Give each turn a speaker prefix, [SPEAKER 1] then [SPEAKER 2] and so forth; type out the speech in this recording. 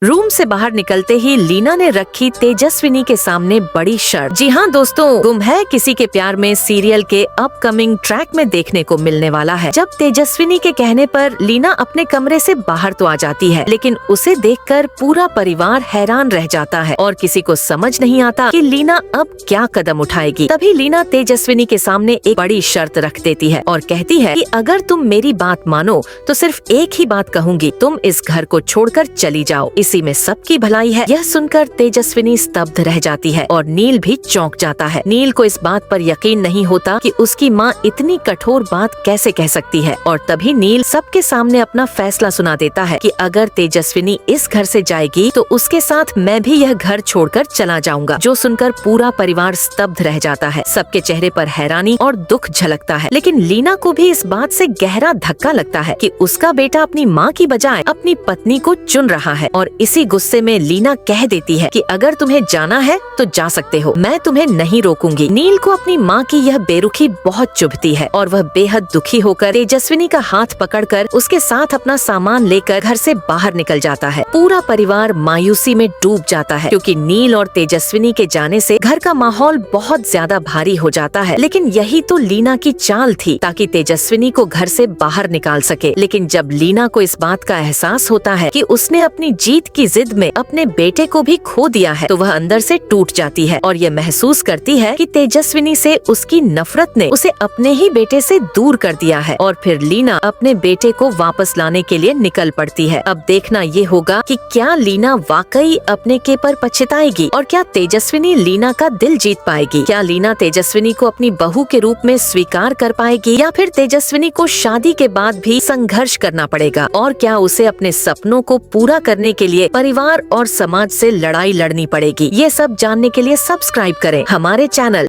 [SPEAKER 1] Room से बाहर निकलते ही लीना ने रखी तेजस्विनी के सामने बड़ी शर्त। जी हाँ दोस्तों, गुम है किसी के प्यार में सीरियल के अपकमिंग ट्रैक में देखने को मिलने वाला है। जब तेजस्विनी के कहने पर लीना अपने कमरे से बाहर तो आ जाती है, लेकिन उसे देखकर पूरा परिवार हैरान रह जाता है और किसी को समझ नहीं आता कि लीना अब क्या कदम उठाएगी। तभी लीना तेजस्विनी के सामने एक बड़ी शर्त रख देती है और कहती है कि अगर तुम मेरी बात मानो तो सिर्फ एक ही बात कहूंगी, तुम इस घर को छोड़कर चली जाओ। इसी में सबकी भलाई है। यह सुनकर तेजस्विनी स्तब्ध रह जाती है और नील भी चौंक जाता है। नील को इस बात पर यकीन नहीं होता कि उसकी माँ इतनी कठोर बात कैसे कह सकती है और तभी नील सबके सामने अपना फैसला सुना देता है कि अगर तेजस्विनी इस घर से जाएगी तो उसके साथ मैं भी यह घर छोड़कर चला जाऊंगा। जो सुनकर पूरा परिवार स्तब्ध रह जाता है। सबके चेहरे पर हैरानी और दुख झलकता है, लेकिन लीना को भी इस बात से गहरा धक्का लगता है कि उसका बेटा अपनी माँ की बजाय अपनी पत्नी को चुन रहा है। और इसी गुस्से में लीना कह देती है कि अगर तुम्हें जाना है तो जा सकते हो, मैं तुम्हें नहीं रोकूंगी। नील को अपनी माँ की यह बेरुखी बहुत चुभती है और वह बेहद दुखी होकर तेजस्विनी का हाथ पकड़कर उसके साथ अपना सामान लेकर घर से बाहर निकल जाता है। पूरा परिवार मायूसी में डूब जाता है क्योंकि नील और तेजस्विनी के जाने से घर का माहौल बहुत ज्यादा भारी हो जाता है। लेकिन यही तो लीना की चाल थी ताकि तेजस्विनी को घर से बाहर निकाल सके। लेकिन जब लीना को इस बात का एहसास होता है कि उसने अपनी जीत की जिद में अपने बेटे को भी खो दिया है तो वह अंदर से टूट जाती है और ये महसूस करती है कि तेजस्विनी से उसकी नफरत ने उसे अपने ही बेटे से दूर कर दिया है। और फिर लीना अपने बेटे को वापस लाने के लिए निकल पड़ती है। अब देखना ये होगा कि क्या लीना वाकई अपने के पर पछताएगी और क्या तेजस्विनी लीना का दिल जीत पाएगी। क्या लीना तेजस्विनी को अपनी बहू के रूप में स्वीकार कर पाएगी या फिर तेजस्विनी को शादी के बाद भी संघर्ष करना पड़ेगा। और क्या उसे अपने सपनों को पूरा करने के लिए परिवार और समाज से लड़ाई लड़नी पड़ेगी। ये सब जानने के लिए सब्सक्राइब करें हमारे चैनल।